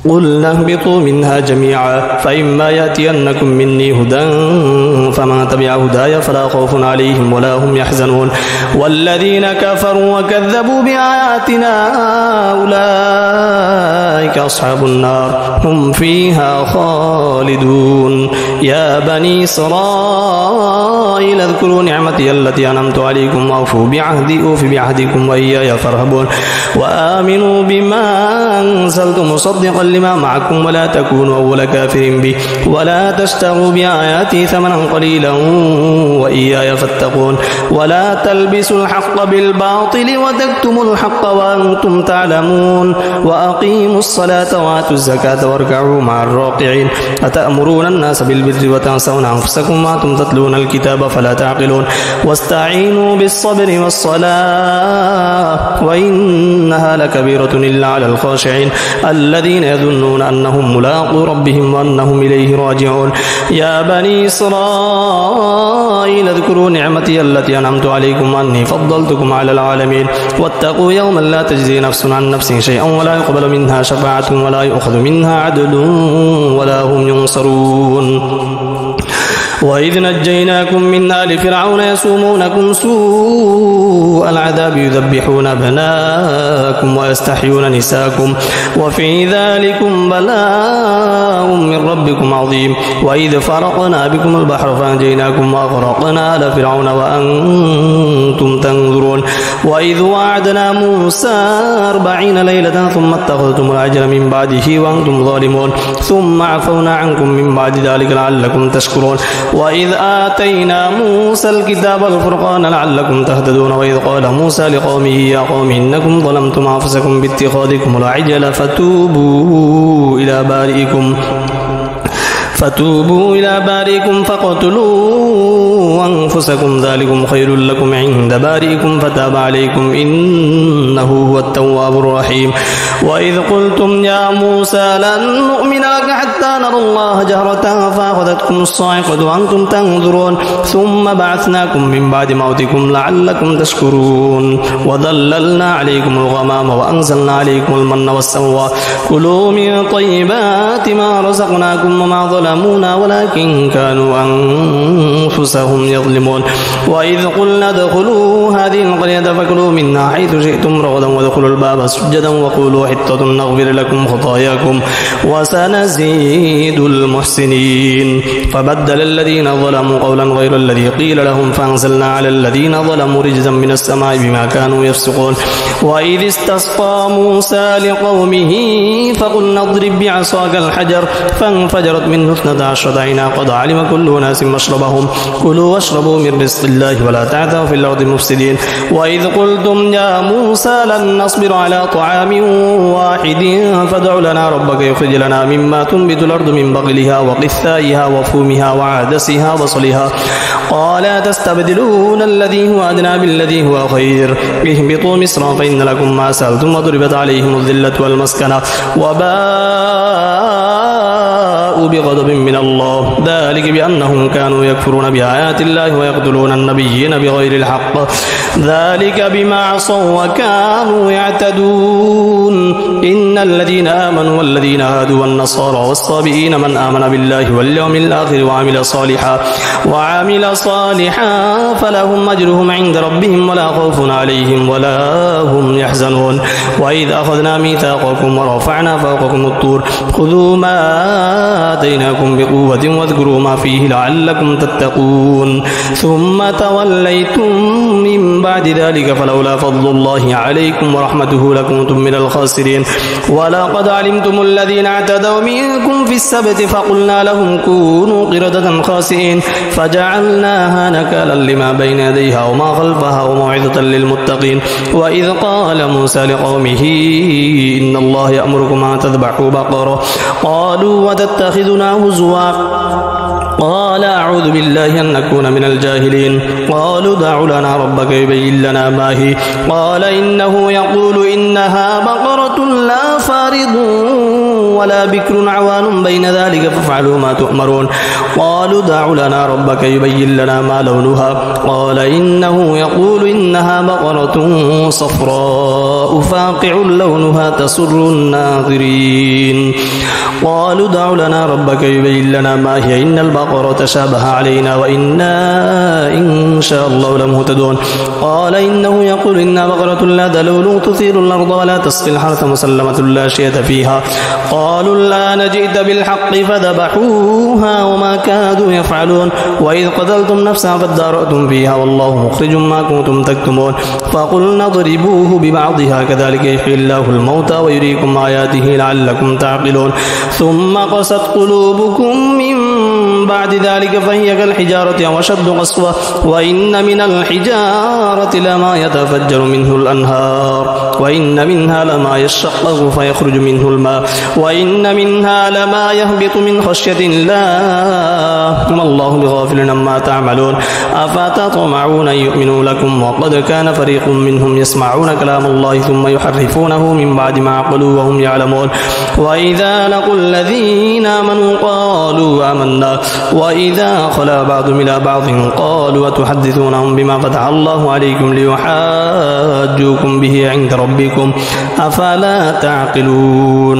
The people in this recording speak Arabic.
قلنا اهبطوا منها جميعا فإما يأتينكم مني هدى فمن تبع هداي فلا خوف عليهم ولا هم يحزنون والذين كفروا وكذبوا بآياتنا أولئك أصحاب النار هم فيها خالدون يا بني إسرائيل اذكروا نعمتي التي أنعمت عليكم وأوفوا بعهدي أوف بعهدكم وإياي فارهبون وآمنوا بما أنزلت مصدقا لما معكم ولا تكونوا أول كافر به ولا تشتروا بآياتي ثمنا قليلا وإياي فاتقون ولا تلبسوا الحق بالباطل وتكتموا الحق وأنتم تعلمون وأقيموا الصلاة وآتوا الزكاة واركعوا مع الراكعين أتأمرون الناس بالبر وتنسون أنفسكم وأنتم تتلون الكتاب فلا تعقلون واستعينوا بالصبر والصلاة وإنها لكبيرة إلا على الخاشعين الذين يظنون أنهم ملاقو ربهم وأنهم إليه راجعون يا بني إسرائيل اذكروا نعمتي التي أنعمت عليكم وأني فضلتكم على العالمين واتقوا يوما لا تجزي نفس عن نفس شيئا ولا يقبل منها شفاعة ولا يؤخذ منها عدل ولا هم ينصرون وإذ نجيناكم من آل فرعون يسومونكم سوء العذاب يذبحون أبناءكم ويستحيون نساءكم وفي ذلكم بلاء من ربكم عظيم وإذ فرقنا بكم البحر فأنجيناكم وأغرقنا آل فرعون وأنتم تنظرون وإذ وعدنا موسى 40 ليلة ثم اتخذتم العجل من بعده وأنتم ظالمون ثم عفونا عنكم من بعد ذلك لعلكم تشكرون وإذ آتينا موسى الكتاب والفرقان لعلكم تهتدون وإذ قال موسى لقومه يا قوم إنكم ظلمتم أنفسكم باتخاذكم العجل فتوبوا إلى بارئكم فاقتلوا أنفسكم ذلكم خير لكم عند بارئكم فتاب عليكم إنه هو التواب الرحيم وإذ قلتم يا موسى لن نؤمن لك حتى نرى الله جهرة فأخذتكم الصاعقة وأنتم تنظرون ثم بعثناكم من بعد موتكم لعلكم تشكرون وظللنا عليكم الغمام وأنزلنا عليكم المن والسلوى كلوا من طيبات ما رزقناكم وما ظلمونا ولكن كانوا أنفسهم يظلمون وإذ قلنا ادخلوا هذه القرية فكلوا منها حيث شئتم رغدا وادخلوا الباب سجدا وقولوا حطة نغفر لكم خطاياكم وسنزيد المحسنين فبدل الذين ظلموا قولا غير الذي قيل لهم فأنزلنا على الذين ظلموا رجزا من السماء بما كانوا يفسقون وإذ استسقى موسى لقومه فقلنا اضرب بعصاك الحجر فانفجرت منه 12 عينا قد علم كل أناس مشربهم كلوا واشربوا من رزق الله ولا تعثوا في الأرض مفسدين وإذ قلتم يا موسى لن نصبر على طعام واحد فادع لنا ربك يخرج لنا مما تنبت الأرض من بقلها وقثائها وفومها وعدسها وصلها قال تستبدلون الذي هو أدنى بالذي هو خير اهبطوا مصرا فإن لكم ما سألتم وضربت عليهم الذلة والمسكنة وباءوا بغضب من الله ذلك بأنهم كانوا يكفرون بآيات الله ويقتلون النبيين بغير الحق ذلك بما عصوا وكانوا يعتدون إن الذين آمنوا والذين هادوا والنصارى والصابئين من آمن بالله واليوم الآخر وعمل صالحا فلهم أجرهم عند ربهم ولا خوف عليهم ولا هم يحزنون وإذ أخذنا ميثاقكم ورفعنا فوقكم الطور خذوا ما آتيناكم بقوة واذكروا ما فيه لعلكم تتقون ثم توليتم من بعد ذلك فلولا فضل الله عليكم ورحمته لكنتم من الخاسرين ولقد علمتم الذين اعتدوا منكم في السبت فقلنا لهم كونوا قردة خاسئين فجعلناها نكالا لما بين يديها وما خلفها وموعظة للمتقين وإذ قال موسى لقومه إن الله يأمركم أن تذبحوا بقرة قالوا وتتخذنا هزوا قال أعوذ بالله أن نكون من الجاهلين قالوا دع لنا ربك يبين لنا ما هي قال إنه يقول إنها بقرة لا فارض ولا بكر عوان بين ذلك فافعلوا ما تؤمرون قالوا دع لنا ربك يبين لنا ما لونها قال إنه يقول إنها بقرة صفراء فاقع لونها تسر الناظرين قالوا ادع لنا ربك يبين لنا ما هي إن البقرة تشابه علينا وإنا إن شاء الله لمهتدون قال إنه يقول إنها بقرة لا ذلول تثير الأرض ولا تسقي الحرث مسلمة لا شية فيها قالوا الآن جئت بالحق فذبحوها وما كادوا يفعلون وإذ قتلتم نفسا فادارأتم فيها والله مخرج ما كنتم تكتمون فقلنا اضربوه ببعضها كذلك يحيي الله الموتى ويريكم آياته لعلكم تعقلون ثم قست قلوبكم من بعد ذلك فهي كالحجارة أو أشد قسوة وإن من الحجارة لما يتفجر منه الأنهار وإن منها لما يشقق فيخرج منه الماء وإن منها لما يهبط من خشية الله وما الله بغافل عما تعملون أفتطمعون أن يؤمنوا لكم وقد كان فريق منهم يسمعون كلام الله ثم يحرفونه من بعد ما عقلوا وهم يعلمون وإذا لقوا الذين آمنوا قالوا آمنا وإذا خلا بعضهم إلى بعض قالوا وتحدثونهم بما فتح الله عليكم ليحاجوكم به عند ربكم أفلا تعقلون